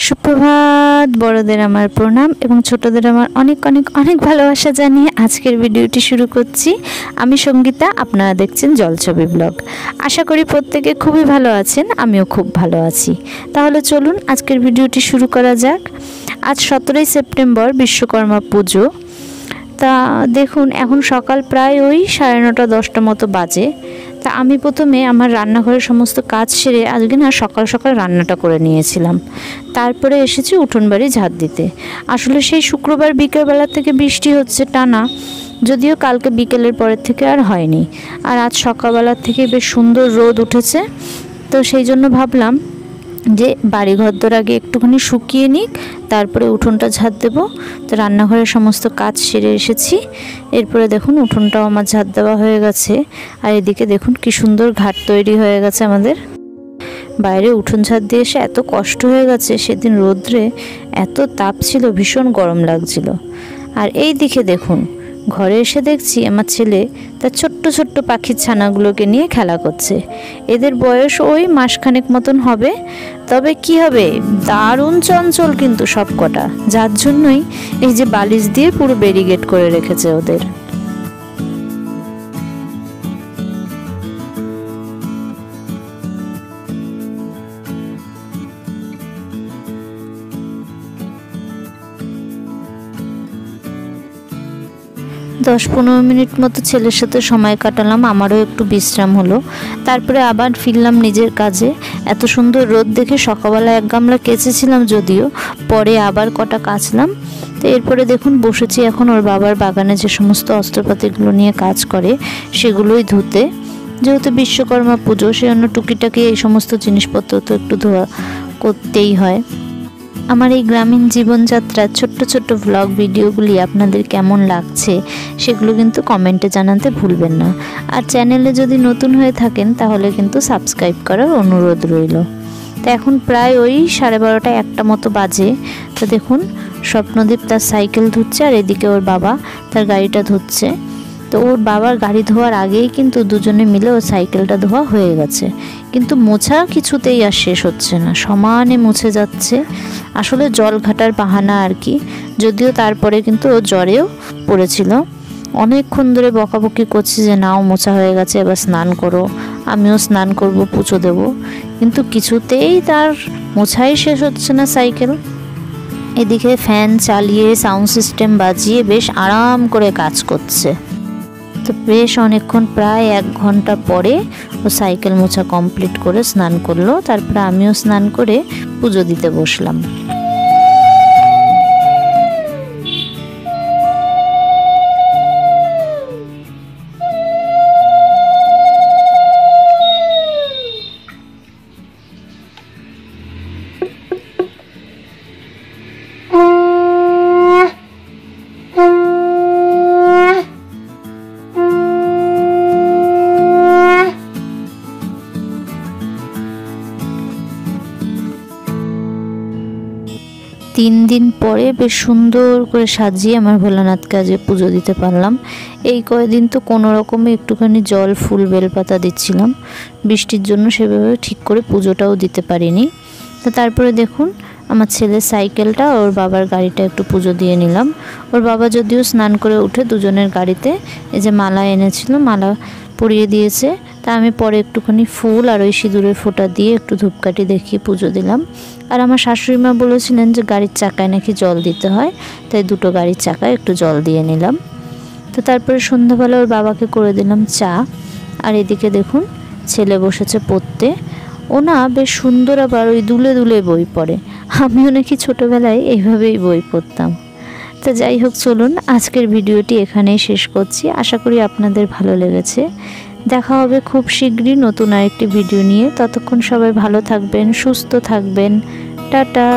সুপ্রভাত। বড়দের আমার প্রণাম এবং ছোটদের আমার অনেক অনেক অনেক ভালোবাসা জানিয়ে আজকের ভিডিওটি শুরু করছি। আমি সঙ্গীতা, আপনারা দেখছেন জলছবি ব্লগ। আশা করি প্রত্যেকে খুবই ভালো আছেন, আমিও খুব ভালো আছি। তাহলে চলুন আজকের ভিডিওটি শুরু করা যাক। আজ 17ই সেপ্টেম্বর, বিশ্বকর্মা পুজো। তা দেখুন, এখন সকাল প্রায় ওই 9:30 10টা মতো বাজে। তা আমি প্রথমে আমার রান্নাঘরের সমস্ত কাজ সেরে আজকে না সকাল সকাল রান্নাটা করে নিয়েছিলাম। তারপরে এসেছি উঠোন বাড়ি ঝাড় দিতে। আসলে সেই শুক্রবার বিকেলবেলা থেকে বৃষ্টি হচ্ছে টানা, যদিও কালকে বিকেলের পরের থেকে আর হয়নি। আর আজ সকালবেলার থেকে বেশ সুন্দর রোদ উঠেছে। তো সেই জন্য ভাবলাম যে বাড়িঘর দর আগে একটুখানি শুকিয়ে নিক, তারপরে উঠোনটা ঝাড় দেবো। তো রান্নাঘরের সমস্ত কাজ সেরে এসেছি। এরপরে দেখুন উঠোনটাও আমার ঝাড় দেওয়া হয়ে গেছে। আর এদিকে দেখুন কি সুন্দর ঘাট তৈরি হয়ে গেছে আমাদের। বাইরে উঠোন ঝাড় দিয়ে এসে এত কষ্ট হয়ে গেছে, সেদিন রোদ্রে এত তাপ ছিল, ভীষণ গরম লাগছিল। আর এই দিকে দেখুন, ঘরে এসে দেখছি আমার ছেলে তার ছোট্ট ছোট্ট পাখির ছানাগুলোকে নিয়ে খেলা করছে। এদের বয়স ওই মাসখানেক মতন হবে। তবে কি হবে, দারুণ চঞ্চল কিন্তু সব কটা, যার জন্যই এই যে বালিশ দিয়ে পুরো ব্যারিকেড করে রেখেছে ওদের। 10-15 মিনিট মতো ছেলের সাথে সময় কাটালাম, আমারও একটু বিশ্রাম হলো। তারপরে আবার ফিরলাম নিজের কাজে। এত সুন্দর রোদ দেখে সকালবেলা এক গামলা কেচেছিলাম, যদিও পরে আবার কটা কাচলাম। তো এরপরে দেখুন বসেছি এখন ওর বাবার বাগানে যে সমস্ত অস্ত্রপাতিগুলো নিয়ে কাজ করে সেগুলোই ধুতে। যেহেতু বিশ্বকর্মা পুজো, সে জন্য টুকিটাকি এই সমস্ত জিনিসপত্র তো একটু ধোয়া করতেই হয়। আমার এই গ্রামীণ জীবনযাত্রার ছোট্ট ছোট্ট ভ্লগ ভিডিওগুলি আপনাদের কেমন লাগছে সেগুলো কিন্তু কমেন্টে জানাতে ভুলবেন না। আর চ্যানেলে যদি নতুন হয়ে থাকেন তাহলে কিন্তু সাবস্ক্রাইব করার অনুরোধ রইল। তো এখন প্রায় ওই 12:30 1টা মতো বাজে। তো দেখুন স্বপ্নদীপ তার সাইকেল ধুচ্ছে, আর এদিকে ওর বাবা তার গাড়িটা ধুচ্ছে। তো ওর বাবার গাড়ি ধোয়ার আগেই কিন্তু দুজনে মিলে ওর সাইকেলটা ধোয়া হয়ে গেছে, কিন্তু মোছা কিছুতেই আর শেষ হচ্ছে না, সমানে মুছে যাচ্ছে। আসলে জল ঘাটার বাহানা আর কি। যদিও তারপরে কিন্তু ও জ্বরেও পড়েছিল। অনেকক্ষণ ধরে বকাবকি করছে যে নাও মোছা হয়ে গেছে, এবার স্নান করো। আমিও স্নান করব, পুজো দেব, কিন্তু কিছুতেই তার মোছাই শেষ হচ্ছে না সাইকেল। এদিকে ফ্যান চালিয়ে সাউন্ড সিস্টেম বাজিয়ে বেশ আরাম করে কাজ করছে। তো বেশ অনেকক্ষণ, প্রায় 1 ঘন্টা পরে ও সাইকেল মোছা কমপ্লিট করে স্নান করলো। তারপরে আমিও স্নান করে পুজো দিতে বসলাম। তিন দিন পরে বেশ সুন্দর করে সাজিয়ে আমার ভোলানাথকে আজকে পুজো দিতে পারলাম। এই কয়েকদিন তো কোনো রকমে একটুখানি জল, ফুল, বেলপাতা দিচ্ছিলাম। বৃষ্টির জন্য সেভাবে ঠিক করে পুজোটাও দিতে পারিনি। তো তারপরে দেখুন আমার ছেলের সাইকেলটা, ওর বাবার গাড়িটা একটু পুজো দিয়ে নিলাম। ওর বাবা যদিও স্নান করে উঠে দুজনের গাড়িতে এই যে মালা এনেছিল, মালা পরিয়ে দিয়েছে। তা আমি পরে একটুখানি ফুল আর ওই সিঁদুরের ফোঁটা দিয়ে একটু ধূপকাঠি দেখিয়ে পুজো দিলাম। আর আমার শাশুড়ি মা বলেছিলেন যে গাড়ির চাকায় নাকি জল দিতে হয়, তাই দুটো গাড়ির চাকায় একটু জল দিয়ে নিলাম। তো তারপরে সন্ধ্যাবেলা ওর বাবাকে করে দিলাম চা। আর এদিকে দেখুন ছেলে বসেছে পড়তে। ও না বেশ সুন্দর, আবার ওই দুলে দুলে বই পড়ে। আমিও নাকি ছোটোবেলায় এইভাবেই বই পড়তাম। তো যাই হোক, চলুন আজকের ভিডিওটি এখানেই শেষ করছি। আশা করি আপনাদের ভালো লেগেছে। দেখা হবে খুব শীঘ্রই নতুন আরেকটি ভিডিও নিয়ে। ততক্ষণ সবাই ভালো থাকবেন, সুস্থ থাকবেন। টাটা।